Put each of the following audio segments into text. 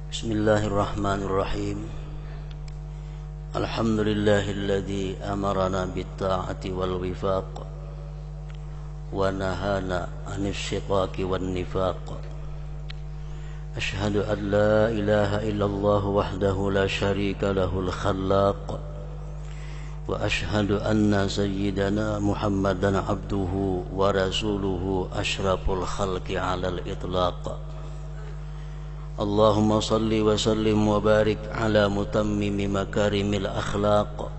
Bismillahirrahmanirrahim. Alhamdulillahilladzi amarana bitta'ati wal wifaq wa nahana 'anil shiqaqi wan nifaq. Ashhadu an la ilaha illallah wahdahu la syarika lahul khallaq wa ashhadu anna sayyidana Muhammadan abduhu wa rasuluhu asyraful khalqi 'alal itlaq. Allahumma salli wa sallim wa barik ala mutammimi makarimil akhlaq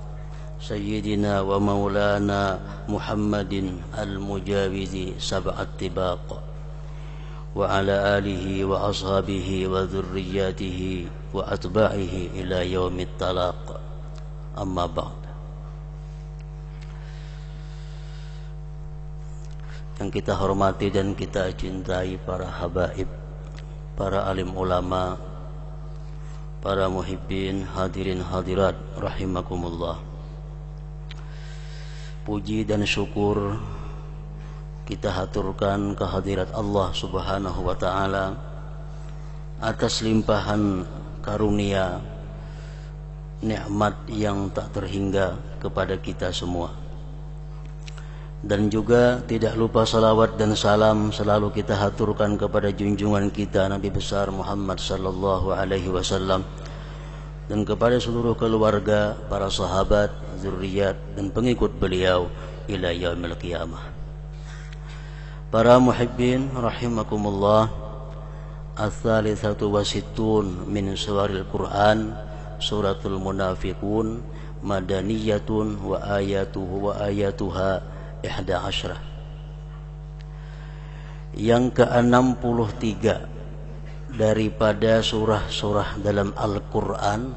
Sayyidina wa maulana Muhammadin al-mujawizi sab'at tibaq wa ala alihi wa ashabihi wa dhurriyyatihi wa atba'ihi ila yaumit talaq. Amma ba'd. Yang kita hormati dan kita cintai para habaib, para alim ulama, para muhibbin, hadirin hadirat rahimakumullah. Puji dan syukur kita haturkan kehadirat Allah Subhanahu wa taala atas limpahan karunia nikmat yang tak terhingga kepada kita semua. Dan juga tidak lupa salawat dan salam selalu kita haturkan kepada junjungan kita Nabi besar Muhammad sallallahu alaihi wasallam dan kepada seluruh keluarga, para sahabat, zuriat dan pengikut beliau ila yaumil qiyamah. Para muhibbin rahimakumullah, ats-tsalitsatu wasittun min suwaril Qur'an suratul munafiqun madaniyatun wa ayatuha 11. Yang ke-63 daripada surah-surah dalam Al-Quran,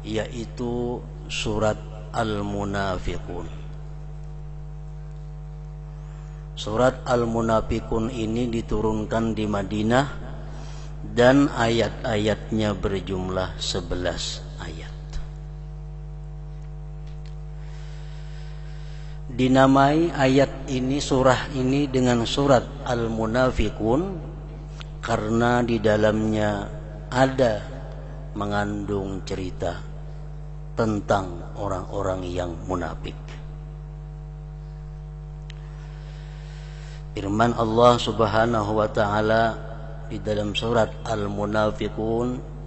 yaitu surat Al-Munafiqun. Surat Al-Munafiqun ini diturunkan di Madinah dan ayat-ayatnya berjumlah 11 ayat. Dinamai ayat ini, surah ini dengan surat Al-Munafiqun karena di dalamnya ada mengandung cerita tentang orang-orang yang munafik. Firman Allah Subhanahu wa taala di dalam surat Al-Munafiqun,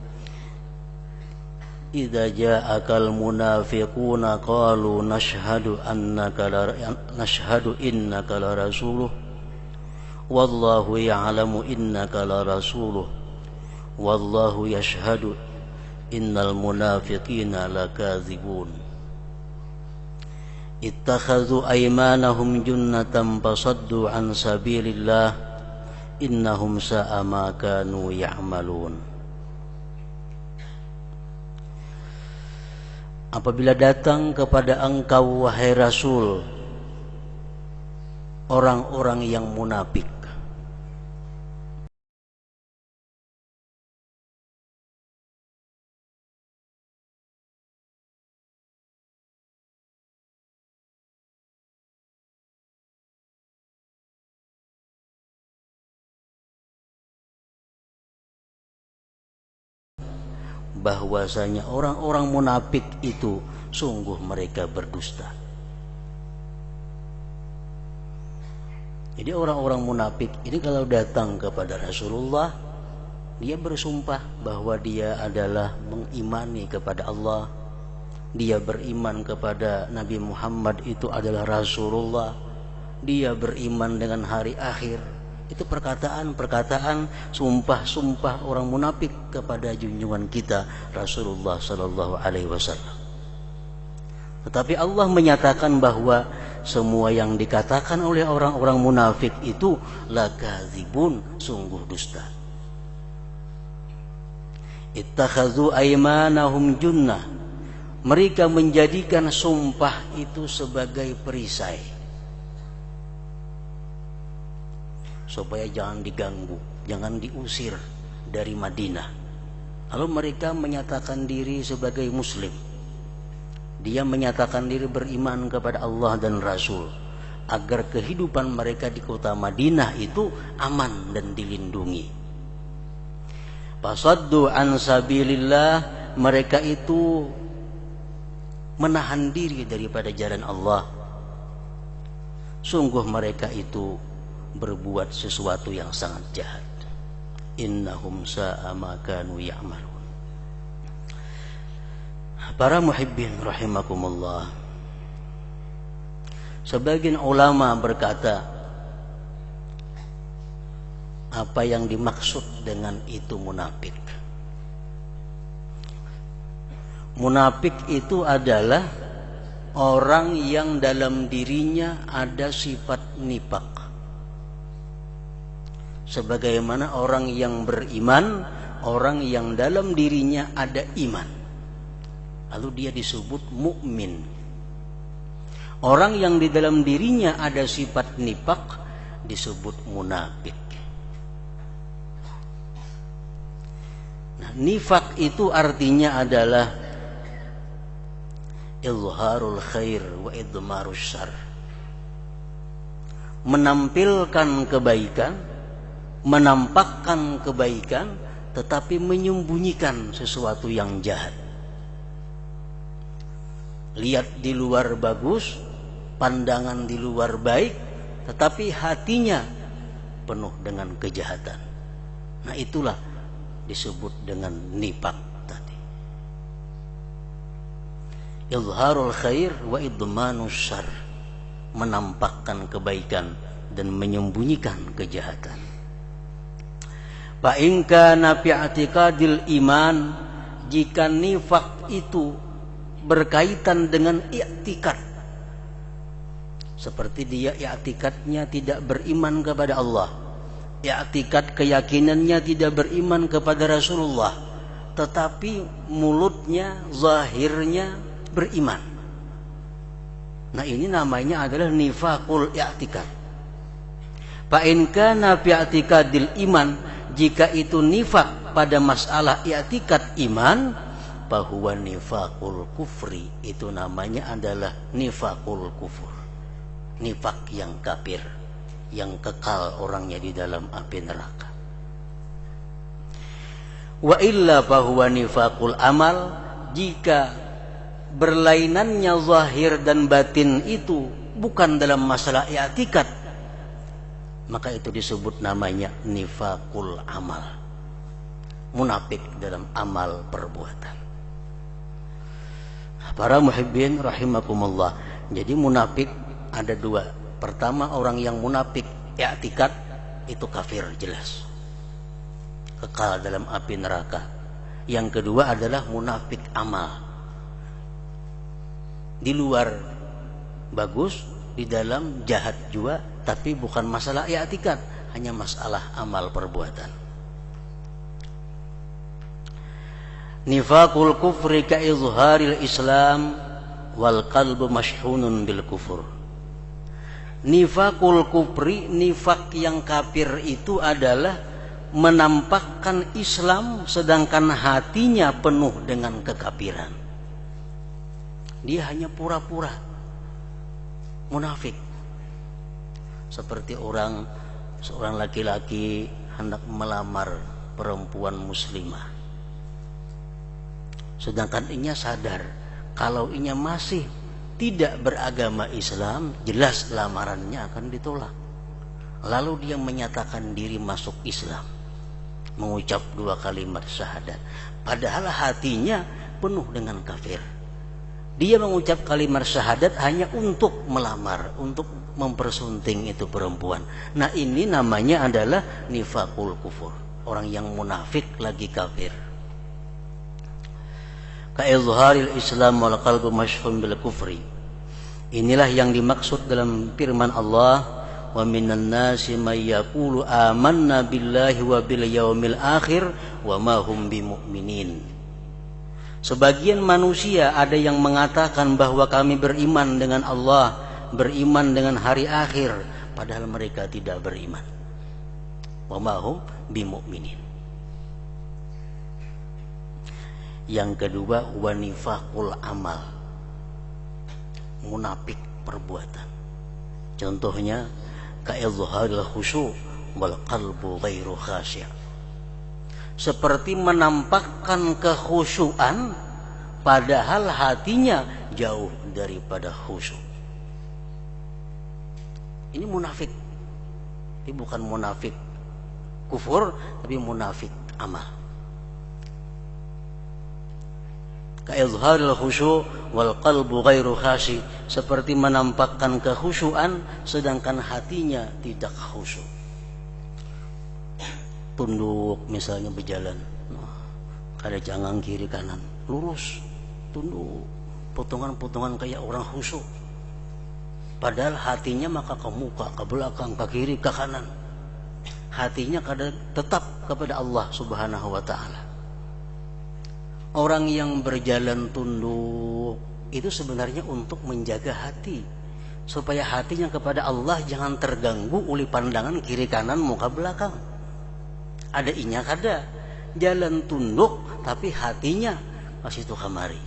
idza ja'akal munafiquna qalu nashhadu innaka la rasuluh wallahu ya'lamu innaka la rasuluh wallahu yashhadu innal munafiqina lakadzibun ittakhadhu aymanahum junnatan fasaddu an sabilillah innahum sa'a ma kanu ya'malun. Apabila datang kepada engkau wahai Rasul orang-orang yang munafik, bahwasanya orang-orang munafik itu sungguh mereka berdusta. Jadi orang-orang munafik ini kalau datang kepada Rasulullah, dia bersumpah bahwa dia adalah mengimani kepada Allah, dia beriman kepada Nabi Muhammad itu adalah Rasulullah, dia beriman dengan hari akhir. Itu perkataan-perkataan, sumpah-sumpah orang munafik kepada junjungan kita Rasulullah sallallahu alaihi wasallam. Tetapi Allah menyatakan bahwa semua yang dikatakan oleh orang-orang munafik itu lakadzibun, sungguh dusta. Ittakhadhu aymanahum junnah, mereka menjadikan sumpah itu sebagai perisai supaya jangan diganggu, jangan diusir dari Madinah. Lalu mereka menyatakan diri sebagai muslim. Dia menyatakan diri beriman kepada Allah dan Rasul agar kehidupan mereka di kota Madinah itu aman dan dilindungi. Fasaddu an sabilillah, mereka itu menahan diri daripada jalan Allah. Sungguh mereka itu berbuat sesuatu yang sangat jahat. Innahum sa'a ma kanu ya'malun. Para muhibbin rahimakumullah, sebagian ulama berkata, apa yang dimaksud dengan itu munafik? Munafik itu adalah orang yang dalam dirinya ada sifat nifaq. Sebagaimana orang yang beriman, orang yang dalam dirinya ada iman, lalu dia disebut mukmin. Orang yang di dalam dirinya ada sifat nifaq disebut munafik. Nah, nifaq itu artinya adalah izharul khair wa idmarus syarr. Menampilkan kebaikan, menampakkan kebaikan, tetapi menyembunyikan sesuatu yang jahat. Lihat di luar bagus, pandangan di luar baik, tetapi hatinya penuh dengan kejahatan. Nah, itulah disebut dengan nifaq tadi. Izharul khair wa idmanus syarr, menampakkan kebaikan dan menyembunyikan kejahatan. Fa in kana fi i'tiqadil iman, jika nifaq itu berkaitan dengan i'tikad, seperti dia i'tikadnya tidak beriman kepada Allah, i'tikad keyakinannya tidak beriman kepada Rasulullah, tetapi mulutnya, zahirnya beriman. Nah, ini namanya adalah nifaqul i'tikad. Fa in kana fi i'tiqadil iman, jika itu nifaq pada masalah i'tikad iman, bahwa nifaqul kufri, itu namanya adalah nifaqul kufur, nifaq yang kafir, yang kekal orangnya di dalam api neraka. Wa illa bahwa nifaqul amal, jika berlainannya zahir dan batin itu bukan dalam masalah i'tikad, maka itu disebut namanya nifaqul amal, munafik dalam amal perbuatan. Para muhibbin rahimakumullah, jadi munafik ada dua. Pertama, orang yang munafik i'tikad itu kafir jelas, kekal dalam api neraka. Yang kedua adalah munafik amal, di luar bagus, di dalam jahat juga, tapi bukan masalah i'tikad, hanya masalah amal perbuatan. Nifaqul kufri ka izharil islam wal qalbu mashhunun bil kufur. Nifaqul kufri, nifaq yang kafir itu adalah menampakkan Islam sedangkan hatinya penuh dengan kekafiran. Dia hanya pura-pura munafik. Seperti seorang laki-laki hendak melamar perempuan muslimah, sedangkan inya sadar kalau inya masih tidak beragama Islam, jelas lamarannya akan ditolak. Lalu dia menyatakan diri masuk Islam, mengucap 2 kalimat syahadat, padahal hatinya penuh dengan kafir. Dia mengucap kalimat syahadat hanya untuk melamar, untuk mempersunting itu perempuan. Nah, ini namanya adalah nifaqul kufur, orang yang munafik lagi kafir. Ka izharil islam wal qalbu mashhun bil kufri. Inilah yang dimaksud dalam firman Allah, wa minan nasi may yaqulu amanna billahi wa bil yaumil akhir wa ma hum bimumin. Sebagian manusia ada yang mengatakan bahwa kami beriman dengan Allah, beriman dengan hari akhir, padahal mereka tidak beriman. Wa ma hum bimuminin. Yang kedua, wa nifaqul amal, munafik perbuatan. Contohnya ka izharil khusyu' wal qalbu ghairu khasyi'. seperti menampakkan kekhusyuan padahal hatinya jauh daripada khusyuk. Ini munafik. Ini bukan munafik kufur, tapi munafik amal. Ka'izharil khusyu' wal qalbu ghairu khashi, seperti menampakkan kekhusyuan sedangkan hatinya tidak khusyuk. Tunduk misalnya berjalan, ada jangang kiri kanan, lurus, tunduk, potongan-potongan kayak orang khusyuk. Padahal hatinya maka ke muka, ke belakang, ke kiri, ke kanan. Hatinya tetap kepada Allah Subhanahu wa ta'ala. Orang yang berjalan tunduk itu sebenarnya untuk menjaga hati, supaya hatinya kepada Allah jangan terganggu oleh pandangan kiri kanan, muka belakang. Ada inya kada, jalan tunduk tapi hatinya masih tuh kamari.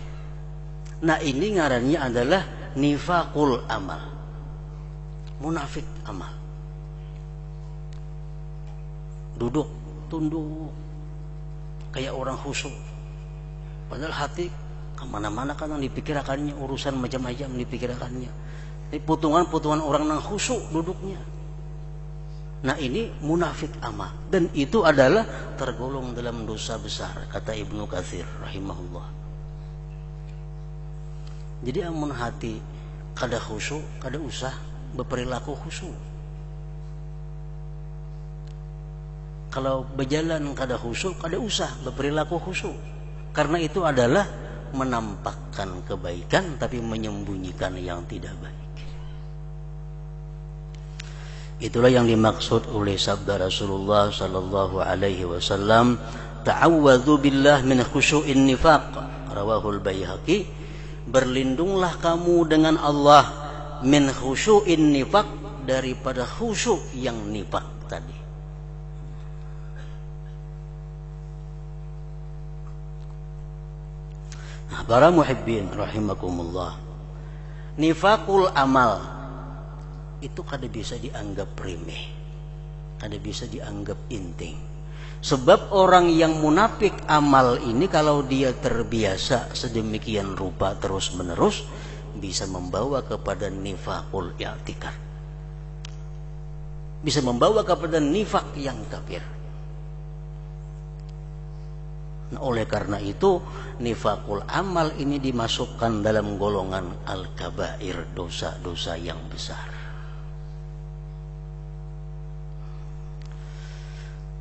Nah ini ngarannya adalah nifaqul amal, munafik amal. Duduk tunduk kayak orang khusyuk, padahal hati kemana-mana kan yang dipikirkannya, urusan macam-macam dipikirkannya. Ini potongan-potongan orang yang khusyuk duduknya. Nah ini munafik amal, dan itu adalah tergolong dalam dosa besar, kata Ibnu Katsir rahimahullah. Jadi amun hati kada khusyuk, kada usah berperilaku khusyuk. Kalau berjalan kada khusyuk, kada usah berperilaku khusyuk. Karena itu adalah menampakkan kebaikan tapi menyembunyikan yang tidak baik. Itulah yang dimaksud oleh sabda Rasulullah sallallahu alaihi wasallam, ta'awwadzu billah min khusyu'in nifaq, rawahul Baihaqi. Berlindunglah kamu dengan Allah min khusyu'in nifaq, daripada khusyuk yang nifaq tadi. Nah, para muhibbin rahimakumullah, nifaqul amal itu kada bisa dianggap remeh, kada bisa dianggap inting. Sebab orang yang munafik amal ini kalau dia terbiasa sedemikian rupa terus menerus, bisa membawa kepada nifaqul i'tikad, bisa membawa kepada nifak yang kafir. Nah, oleh karena itu nifaqul amal ini dimasukkan dalam golongan al-kabair, dosa-dosa yang besar.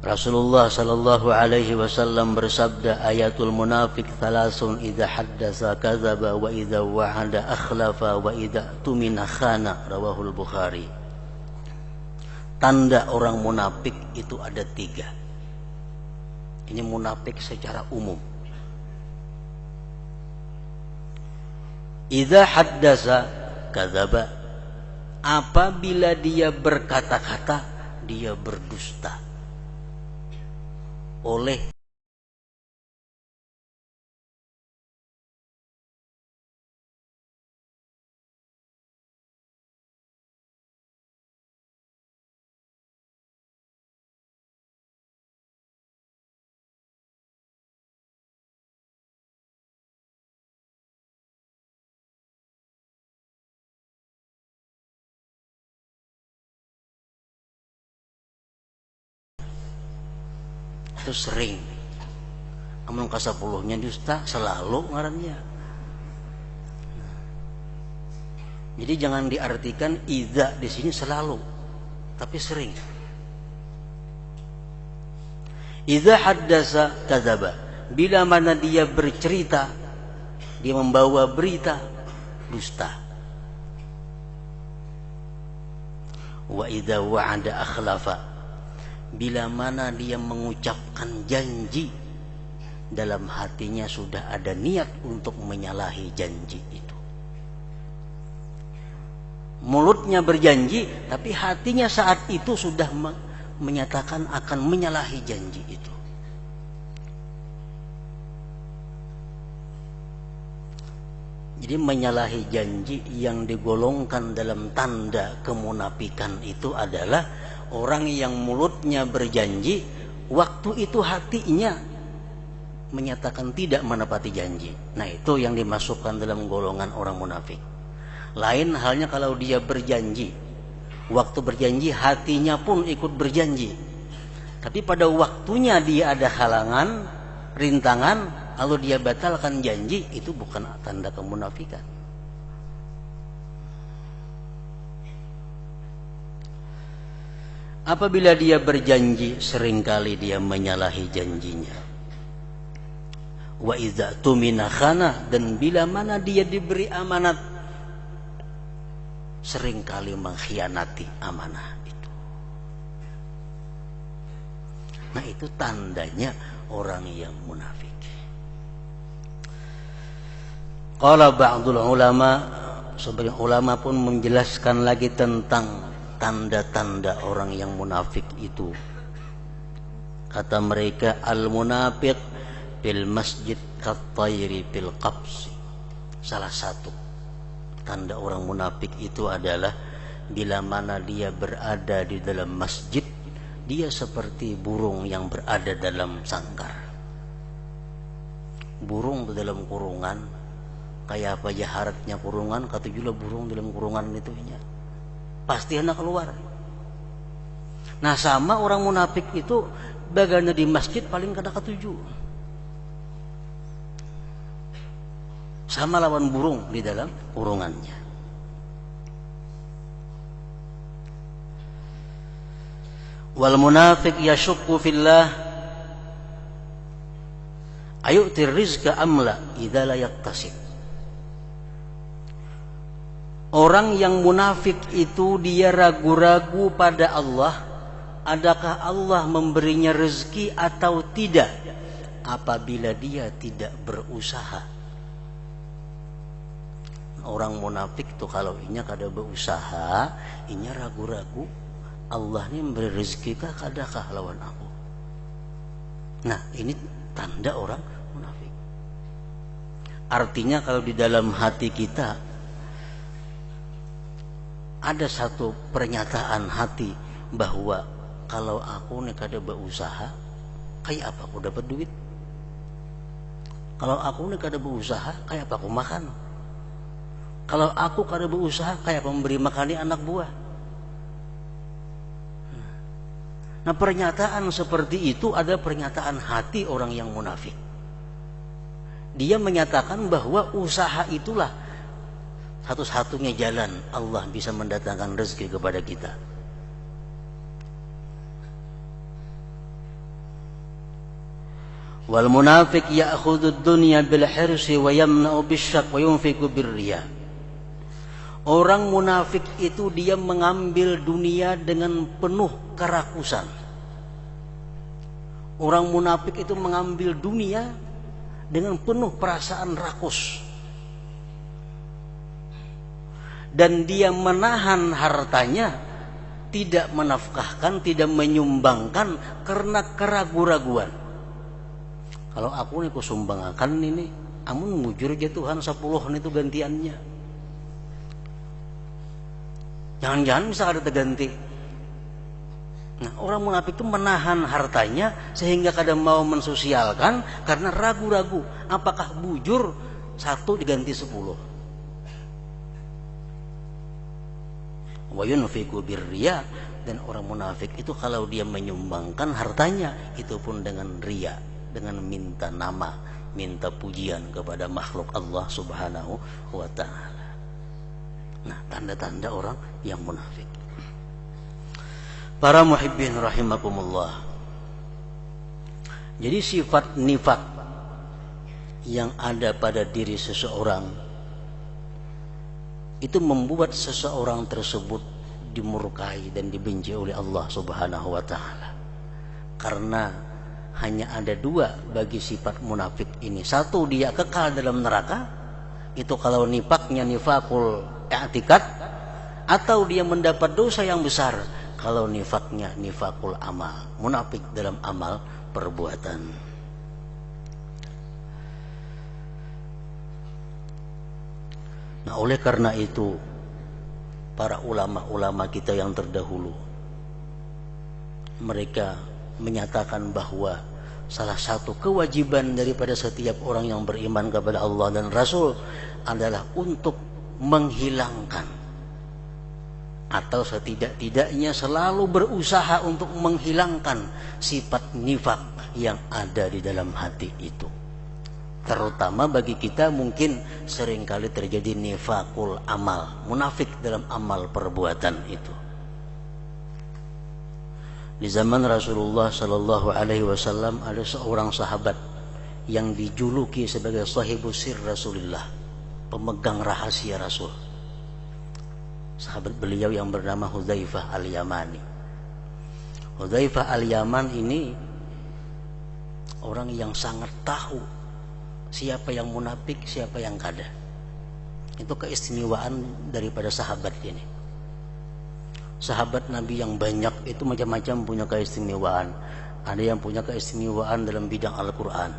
Rasulullah sallallahu alaihi wasallam bersabda, ayatul munafik thalathun, idza haddatsa kadzaba wa idza wa'ada akhlafa wa idza tumina khana, rawahul Bukhari. Tanda orang munafik itu ada 3. Ini munafik secara umum. Idza haddatsa kadzaba, apabila dia berkata-kata dia berdusta. Oleh itu sering, amun kasapuluhnya dusta selalu ngarannya. Jadi jangan diartikan idza di sini selalu, tapi sering. Idza haddasa kadzaba, bila mana dia bercerita, dia membawa berita, dusta. Wa idza wa'ada akhlafa, bila mana dia mengucapkan janji, dalam hatinya sudah ada niat untuk menyalahi janji itu. Mulutnya berjanji, tapi hatinya saat itu sudah menyatakan akan menyalahi janji itu. Jadi menyalahi janji yang digolongkan dalam tanda kemunafikan itu adalah orang yang mulutnya berjanji, waktu itu hatinya menyatakan tidak menepati janji. Nah, itu yang dimasukkan dalam golongan orang munafik. Lain halnya kalau dia berjanji, waktu berjanji hatinya pun ikut berjanji, tapi pada waktunya dia ada halangan, rintangan, lalu dia batalkan janji, itu bukan tanda kemunafikan. Apabila dia berjanji, seringkali dia menyalahi janjinya. Wa idza tumina khana, dan bila mana dia diberi amanat, seringkali mengkhianati amanah itu. Nah, itu tandanya orang yang munafik. Qala ba'dul ulama, sebagian ulama pun menjelaskan lagi tentang tanda-tanda orang yang munafik itu. Kata mereka, al-munafiq fil masjid kattayri fil qabsi. Salah satu tanda orang munafik itu adalah bila mana dia berada di dalam masjid, dia seperti burung yang berada dalam sangkar. Burung di dalam kurungan, kayak apa jaharatnya kurungan, kata juga burung dalam kurungan itunya pasti hendak keluar. Nah, sama orang munafik itu bagana di masjid paling kada ketuju. Sama lawan burung di dalam kurungannya. Wal munafiq yashukku fillah ayu'tir rizqa amla idza la yaktasib. Orang yang munafik itu dia ragu-ragu pada Allah, adakah Allah memberinya rezeki atau tidak apabila dia tidak berusaha. Orang munafik tuh kalau inya kada berusaha, inya ragu-ragu Allah ini memberi rezeki kah kadakah lawan aku. Nah, ini tanda orang munafik. Artinya kalau di dalam hati kita ada satu pernyataan hati bahwa kalau aku nih kada berusaha, kayak apa aku dapat duit? Kalau aku nih kada berusaha, kayak apa aku makan? Kalau aku kada berusaha, kayak apa memberi makani anak buah? Nah, pernyataan seperti itu ada pernyataan hati orang yang munafik. Dia menyatakan bahwa usaha itulah satu-satunya jalan Allah bisa mendatangkan rezeki kepada kita. Wal munafiq ya'khudhu ad-dunya bil hirsi wa yamna'u bisyaq wa yunfiqu birriya. Orang munafik itu dia mengambil dunia dengan penuh kerakusan. Orang munafik itu mengambil dunia dengan penuh perasaan rakus. Dan dia menahan hartanya, tidak menafkahkan, tidak menyumbangkan karena keraguan-raguan. Kalau aku nih kusumbangkan ini, amun mujur aja Tuhan 10 itu gantiannya. Jangan-jangan bisa ada terganti. Nah, orang munafik itu menahan hartanya sehingga kadang mau mensosialkan karena ragu-ragu apakah bujur 1 diganti 10. Wa yunfiqu birriya, dan orang munafik itu kalau dia menyumbangkan hartanya itu pun dengan riya, dengan minta nama, minta pujian kepada makhluk Allah Subhanahu wa taala. Nah, tanda-tanda orang yang munafik. Para muhibbin rahimakumullah. Jadi sifat nifak yang ada pada diri seseorang itu membuat seseorang tersebut dimurkai dan dibenci oleh Allah Subhanahu wa taala. Karena hanya ada 2 bagi sifat munafik ini. 1, dia kekal dalam neraka. Itu kalau nifaknya nifakul i'tikad, atau dia mendapat dosa yang besar kalau nifaknya nifakul amal, munafik dalam amal perbuatan. Nah, oleh karena itu para ulama-ulama kita yang terdahulu mereka menyatakan bahwa salah satu kewajiban daripada setiap orang yang beriman kepada Allah dan Rasul adalah untuk menghilangkan atau setidak-tidaknya selalu berusaha untuk menghilangkan sifat nifak yang ada di dalam hati itu. Terutama bagi kita mungkin seringkali terjadi nifakul amal, munafik dalam amal perbuatan itu. Di zaman Rasulullah Sallallahu Alaihi Wasallam ada seorang sahabat yang dijuluki sebagai sahibus sir Rasulullah, pemegang rahasia Rasul. Sahabat beliau yang bernama Hudzaifah Al-Yamani. Hudzaifah Al-Yaman ini orang yang sangat tahu siapa yang munafik, siapa yang kada. Itu keistimewaan daripada sahabat ini. Sahabat Nabi yang banyak itu macam-macam punya keistimewaan. Ada yang punya keistimewaan dalam bidang Al-Quran,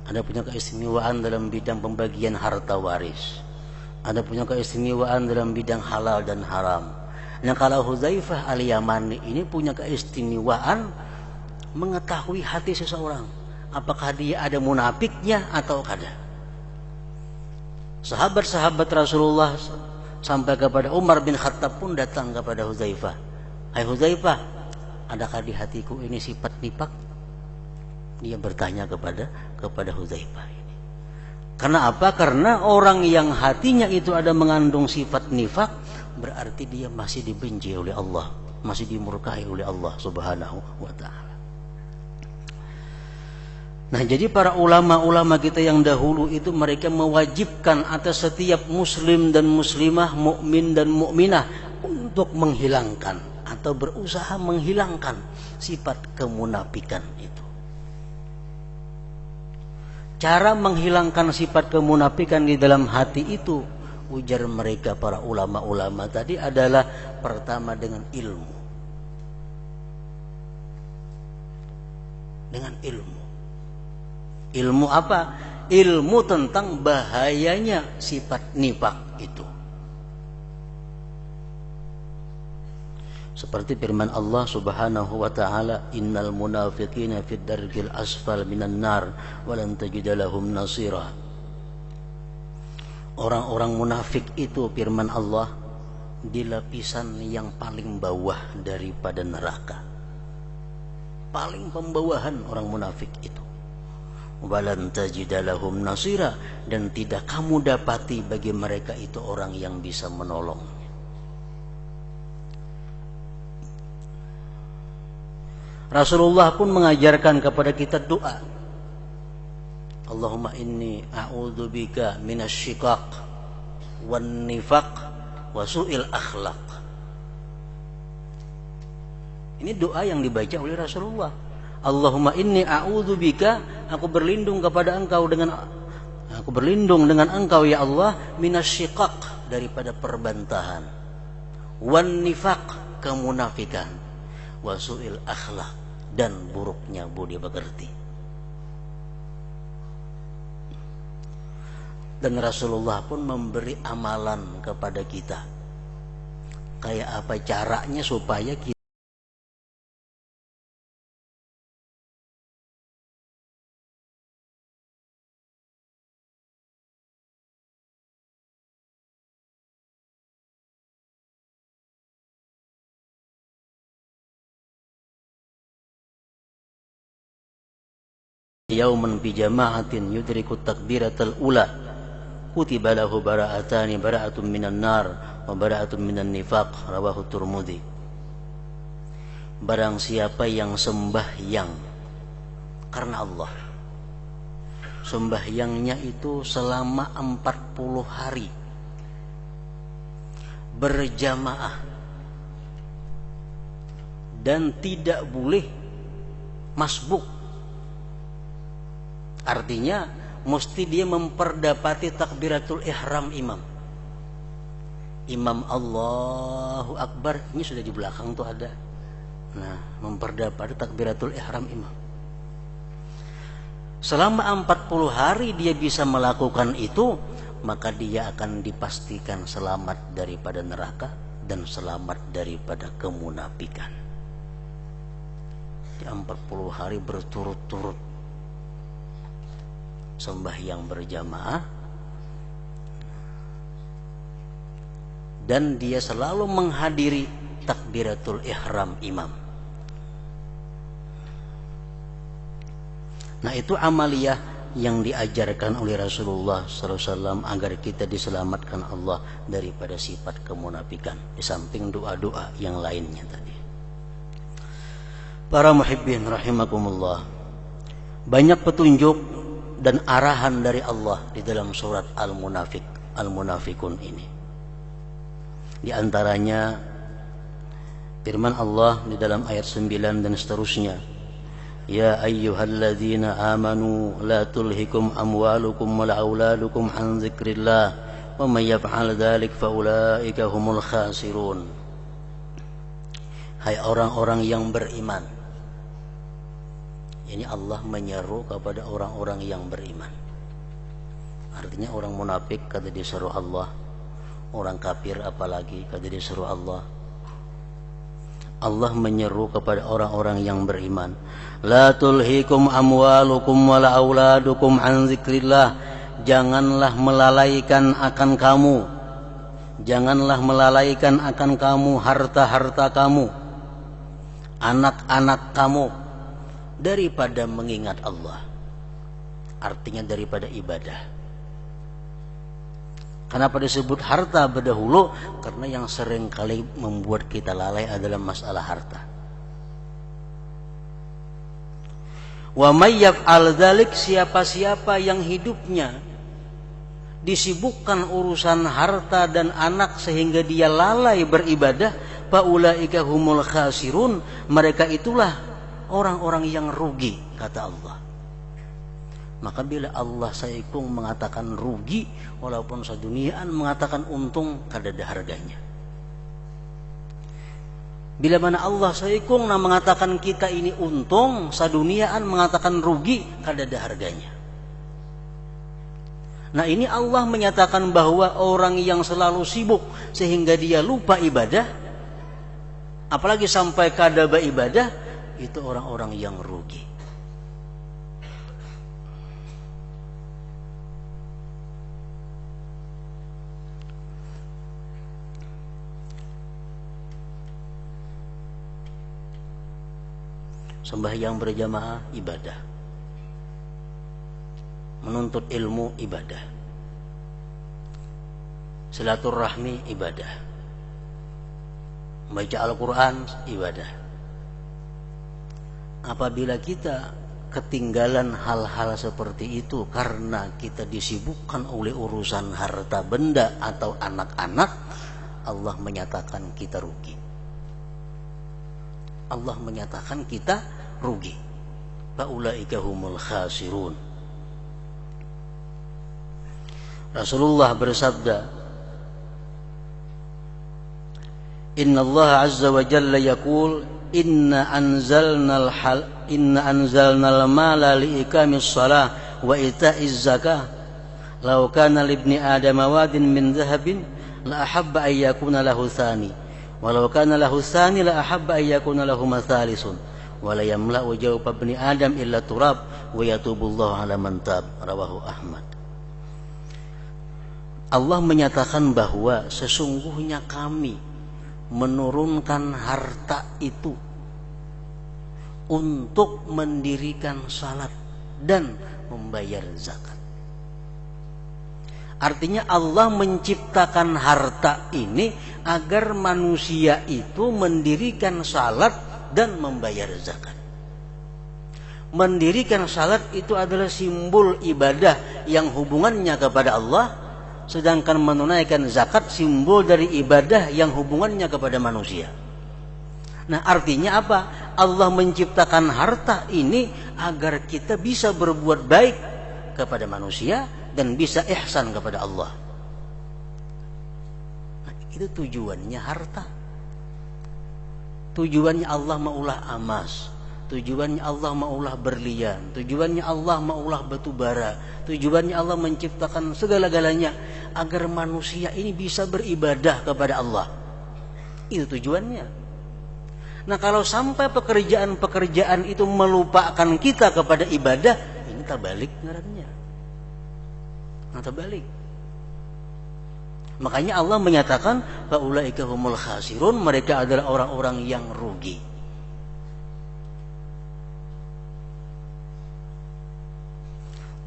ada punya keistimewaan dalam bidang pembagian harta waris, ada punya keistimewaan dalam bidang halal dan haram. Nah, kalau Hudzaifah Al-Yamani ini punya keistimewaan mengetahui hati seseorang, apakah dia ada munafiknya atau kada. Sahabat-sahabat Rasulullah sampai kepada Umar bin Khattab pun datang kepada Hudzaifah. Hai Hudzaifah, adakah di hatiku ini sifat nifak? Dia bertanya kepada Hudzaifah ini. Karena apa? Karena orang yang hatinya itu ada mengandung sifat nifak, berarti dia masih dibenci oleh Allah, masih dimurkai oleh Allah Subhanahu wa ta'ala. Nah, jadi para ulama-ulama kita yang dahulu itu mereka mewajibkan atas setiap muslim dan muslimah, mukmin dan mukminah untuk menghilangkan atau berusaha menghilangkan sifat kemunafikan itu. Cara menghilangkan sifat kemunafikan di dalam hati itu, ujar mereka para ulama-ulama tadi, adalah pertama dengan ilmu. Dengan ilmu. Ilmu apa? Ilmu tentang bahayanya sifat nifak itu. Seperti firman Allah Subhanahu wa ta'ala, innal munafiqina fid darkil asfal minan nar walan tajida lahum nasira. Orang-orang munafik itu, firman Allah, di lapisan yang paling bawah daripada neraka. Paling pembawahan orang munafik itu. Walan tajida lahum nasira, dan tidak kamu dapati bagi mereka itu orang yang bisa menolong. Rasulullah pun mengajarkan kepada kita doa. Allahumma inni a'udzubika minasyiqaq wan nifaq wa su'il akhlaq. Ini doa yang dibaca oleh Rasulullah. Allahumma inni a'udzubika, aku berlindung kepada engkau dengan engkau ya Allah, minasyiqaq, daripada perbantahan, wan nifaq, kemunafikan, wa su'il akhlaq, dan buruknya budi pekerti. Dan Rasulullah pun memberi amalan kepada kita. Kayak apa caranya supaya kita yauman fi jama'atin yudriku takbiratal ula kutiba lahu bara'atani, bara'atun minan nar wa bara'atun minan nifaq, rawahu Tirmidzi. Barang siapa yang sembahyang karena Allah, sembahyangnya itu selama 40 hari berjamaah dan tidak boleh masbuk. Artinya mesti dia memperdapati takbiratul ihram imam. Imam Allahu Akbar, ini sudah di belakang tuh ada. Nah, memperdapati takbiratul ihram imam. Selama 40 hari dia bisa melakukan itu, maka dia akan dipastikan selamat daripada neraka dan selamat daripada kemunafikan. di 40 hari berturut-turut sembahyang berjamaah, dan dia selalu menghadiri takbiratul ihram imam. Nah, itu amaliyah yang diajarkan oleh Rasulullah SAW agar kita diselamatkan Allah daripada sifat kemunafikan, di samping doa-doa yang lainnya tadi. Para muhibbin rahimakumullah, banyak petunjuk dan arahan dari Allah di dalam surat Al-Munafikun ini. Di antaranya firman Allah di dalam ayat 9 dan seterusnya, ya ayyuhalladzina amanu la tulhikum amwalukum wala auladukum an dzikrillah wa may yaf'al dzalik faulaika humul khasirun. Hai orang-orang yang beriman. Ini Allah menyeru kepada orang-orang yang beriman. Artinya orang munafik kata disuruh Allah, orang kafir apalagi kata disuruh Allah. Allah menyeru kepada orang-orang yang beriman, la tulhikum amwalukum wala auladukum an dzikrillah. Janganlah melalaikan akan kamu, janganlah melalaikan akan kamu harta-harta kamu, anak-anak kamu daripada mengingat Allah. Artinya daripada ibadah. Kenapa disebut harta berdahulu? Karena yang sering kali membuat kita lalai adalah masalah harta. Wa may yaf'al dzalik, siapa-siapa yang hidupnya disibukkan urusan harta dan anak sehingga dia lalai beribadah, faulaika humul khasirun, mereka itulah orang-orang yang rugi, kata Allah. Maka bila Allah saikung mengatakan rugi, walaupun saduniaan mengatakan untung, kadada harganya. Bila mana Allah saikung mengatakan kita ini untung, saduniaan mengatakan rugi, kadada harganya. Nah, ini Allah menyatakan bahwa orang yang selalu sibuk sehingga dia lupa ibadah, apalagi sampai kadaba ibadah, itu orang-orang yang rugi. Sembahyang berjamaah ibadah, menuntut ilmu ibadah, silaturahmi ibadah, membaca Al-Quran ibadah. Apabila kita ketinggalan hal-hal seperti itu karena kita disibukkan oleh urusan harta benda atau anak-anak, Allah menyatakan kita rugi. Allah menyatakan kita rugi. Faulaika humul khasirun. Rasulullah bersabda, Inna Allah azza wa jalla yaqul inna anzalnal mala li iqamis shalah wa ita'iz zakah law kana libni adama wadin min dhahabin la ahabba ay yakuna lahu thani walau kana lahu thani la ahabba ay yakuna lahu mathalisun wa la yamla'u jawfa ibni adam illa turab wa yatubullahu ala man tab. Rawahu Ahmad. Allah menyatakan bahwa sesungguhnya kami menurunkan harta itu untuk mendirikan salat dan membayar zakat. Artinya Allah menciptakan harta ini agar manusia itu mendirikan salat dan membayar zakat. Mendirikan salat itu adalah simbol ibadah yang hubungannya kepada Allah, sedangkan menunaikan zakat simbol dari ibadah yang hubungannya kepada manusia. Nah, artinya apa? Allah menciptakan harta ini agar kita bisa berbuat baik kepada manusia dan bisa ihsan kepada Allah. Nah, itu tujuannya harta. Tujuannya Allah maulah emas, tujuannya Allah maulah berlian, tujuannya Allah maulah batu bara, tujuannya Allah menciptakan segala-galanya agar manusia ini bisa beribadah kepada Allah. Itu tujuannya. Nah, kalau sampai pekerjaan-pekerjaan itu melupakan kita kepada ibadah, ini terbalik ngarannya. Nah, terbalik. Makanya Allah menyatakan faulaika humul khasirun, mereka adalah orang-orang yang rugi.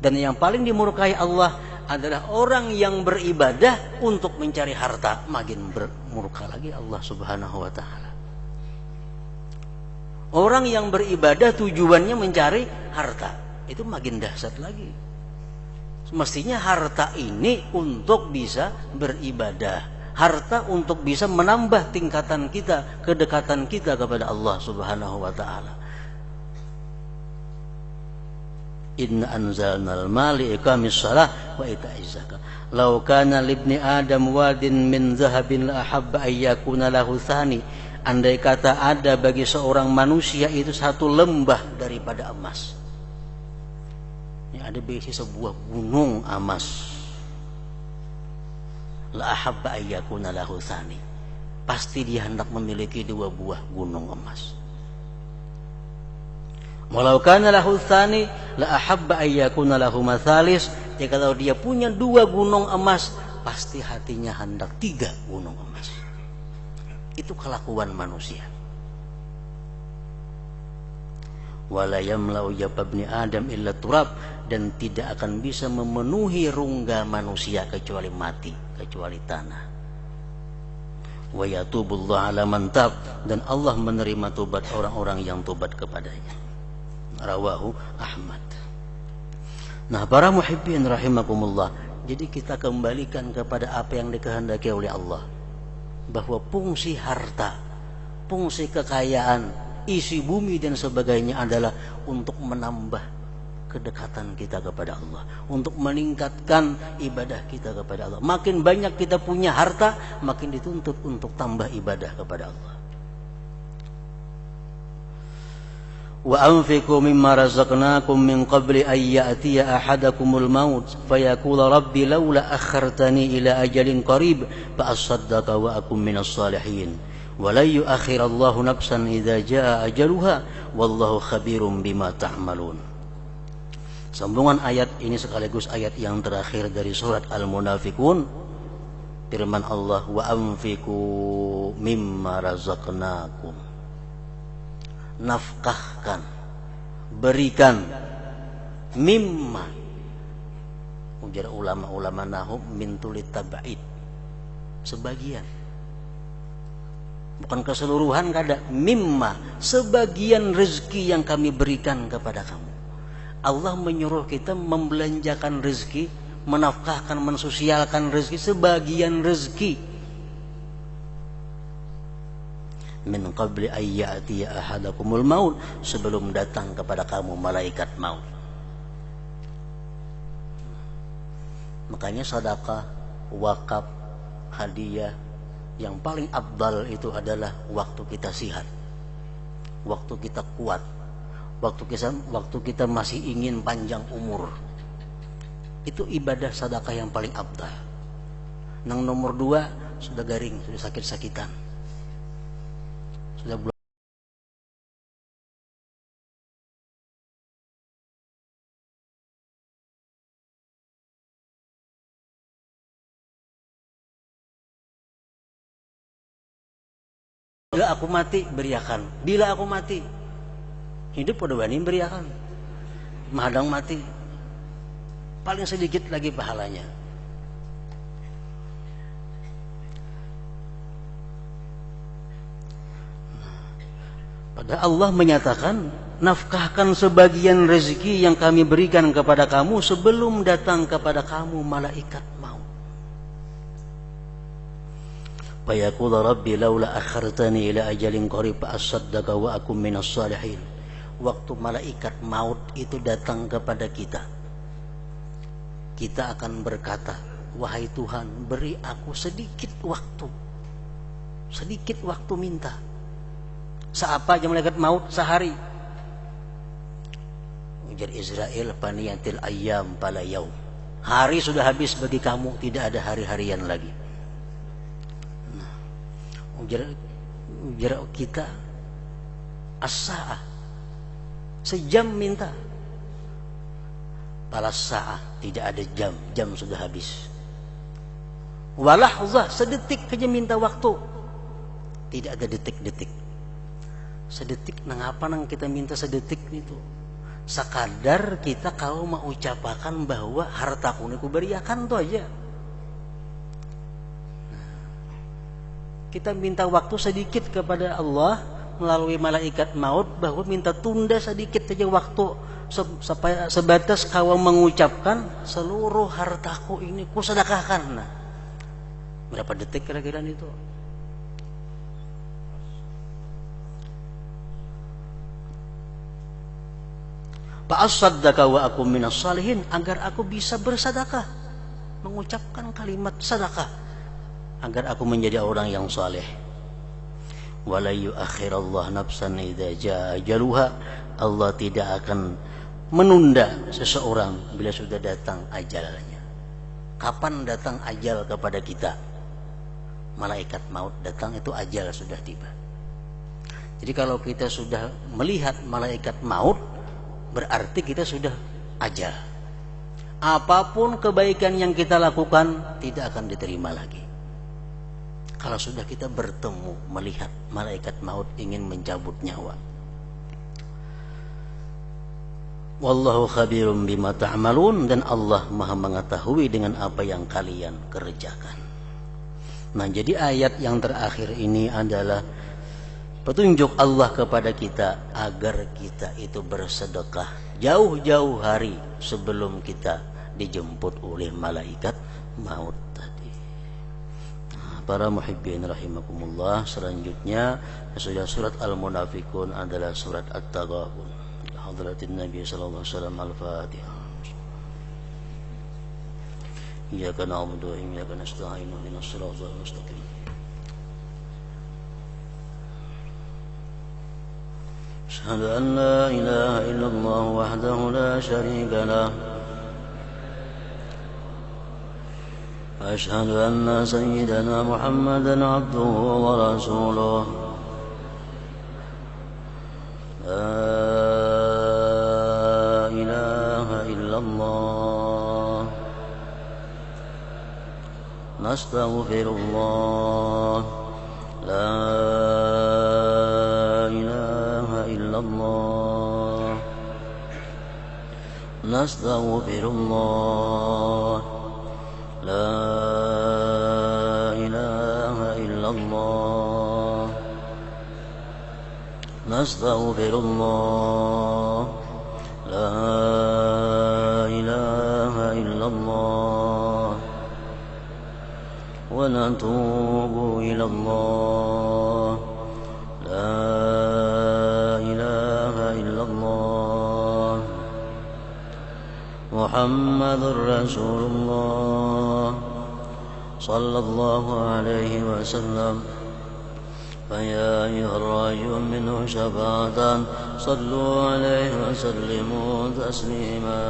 Dan yang paling dimurkai Allah adalah orang yang beribadah untuk mencari harta. Makin bermurka lagi Allah Subhanahu wa taala. Orang yang beribadah tujuannya mencari harta, itu makin dahsyat lagi. Mestinya harta ini untuk bisa beribadah, harta untuk bisa menambah tingkatan kita, kedekatan kita kepada Allah Subhanahu wa taala. Inna anzalnal mali iqamis shalah wa ita'iz zakah. Law kana libni adam wadin min zahabin la ahabba ayyakuna lahu thani. Andai kata ada bagi seorang manusia itu satu lembah daripada emas, ini ada berisi sebuah gunung emas, la ahabba ayyakuna lahu thani, pasti dia hendak memiliki dua buah gunung emas. Walau kana lahu thani la ahabba ayyakuna lahu mathalis, ya kalau dia punya dua gunung emas, pasti hatinya hendak tiga gunung emas. Itu kelakuan manusia. Wala yamlau yabni adam illa turab, dan tidak akan bisa memenuhi rongga manusia kecuali mati, kecuali tanah. Wa yatubullahu ala man tab, dan Allah menerima tobat orang-orang yang tobat kepadanya. Rawahu Ahmad. Nah, para muhibbin rahimakumullah, jadi kita kembalikan kepada apa yang dikehendaki oleh Allah, bahwa fungsi harta, fungsi kekayaan, isi bumi dan sebagainya adalah untuk menambah kedekatan kita kepada Allah, untuk meningkatkan ibadah kita kepada Allah. Makin banyak kita punya harta, makin dituntut untuk tambah ibadah kepada Allah. Wa anfiqu mimma razaqnakum min qabli an ya'tiya ahadakumul maut fayaqula rabbi laula akhartani ila ajalin qarib fa asaddaqa wa akum minas salihin wa la yu'akhirallahu nafsan idza jaa ajaluha wallahu khabirum bima ta'malun. Sambungan ayat ini sekaligus ayat yang terakhir dari surat Al-Munafiqun. Firman Allah, wa anfiqu mimma razaqnakum, nafkahkan, berikan, mimma, ujar ulama-ulama nahwu min tulit tabaid, sebagian, bukan keseluruhan, kada, mimma, sebagian rezeki yang kami berikan kepada kamu. Allah menyuruh kita membelanjakan rezeki, menafkahkan, mensosialkan rezeki, sebagian rezeki. Min qabli an ya'tiya ahadakumul maut, sebelum datang kepada kamu malaikat maut. Makanya sedekah, wakaf, hadiah yang paling afdal itu adalah waktu kita sihat, waktu kita kuat, waktu kita masih ingin panjang umur. Itu ibadah sedekah yang paling afdal. Nang nomor 2 sudah garing, sudah sakit-sakitan, sudah belum. Bila aku mati beriakan, bila aku mati hidup pada wani beriakan, mahadang mati paling sedikit lagi pahalanya. Pada Allah menyatakan, nafkahkan sebagian rezeki yang kami berikan kepada kamu sebelum datang kepada kamu malaikat maut. Fayaqul rabbi laula akhartani ila ajalin qarib fa asaddaqa wa akum minas salihin. Waktu malaikat maut itu datang kepada kita, kita akan berkata, wahai Tuhan, beri aku sedikit waktu minta. Seapa aja malaikat maut? Sehari. Ujar Israel, faniyatil ayyam fala yaum. Hari sudah habis bagi kamu, tidak ada hari-harian lagi. Nah, ujar kita, as-sa'ah. Sejam minta. Talas sa'ah, tidak ada jam, jam sudah habis. Walahzah, sedetik saja minta waktu, tidak ada detik-detik. Sedetik, ngapa nang kita minta sedetik itu? Sekadar kita kalau mau ucapakan bahwa hartaku ini kuberiakan tuh aja. Kita minta waktu sedikit kepada Allah melalui malaikat maut bahwa minta tunda sedikit saja waktu supaya sebatas kau mengucapkan seluruh hartaku ini kusedekahkan. Nah, berapa detik kira-kira itu? Fa'asaddaka wa akum minas salihin, agar aku bisa bersedekah, mengucapkan kalimat sedekah, agar aku menjadi orang yang saleh. Wala yu'akhirallahu nafsan idza jaa ajaluha, Allah tidak akan menunda seseorang bila sudah datang ajalnya. Kapan datang ajal kepada kita? Malaikat maut datang, itu ajal sudah tiba. Jadi kalau kita sudah melihat malaikat maut, berarti kita sudah ajal. Apapun kebaikan yang kita lakukan tidak akan diterima lagi. Kalau sudah kita bertemu melihat malaikat maut ingin mencabut nyawa. Wallahu khabirum bima ta'malun, dan Allah Maha mengetahui dengan apa yang kalian kerjakan. Nah, jadi ayat yang terakhir ini adalah petunjuk Allah kepada kita agar kita itu bersedekah jauh-jauh hari sebelum kita dijemput oleh malaikat maut tadi. Nah, para muhibbin rahimakumullah, selanjutnya sudah surat Al-Munafikun adalah surat At-Taghabun. Hadratin Nabi sallallahu alaihi wasallam. Al-Fatihah. Iyyaka na'budu wa iyyaka nasta'in ihdinas siratal mustaqim. أشهد أن لا إله إلا الله وحده لا شريك له وأشهد أن سيدنا محمدا عبده ورسوله لا إله إلا الله نستغفر الله لا الله نستغفر الله لا إله إلا الله نستغفر الله لا إله إلا الله ونتوب إلى الله لا محمد رسول الله صلى الله عليه وسلم فيا أيها الراجون منه شفاعة صلوا عليه وسلموا تسليما.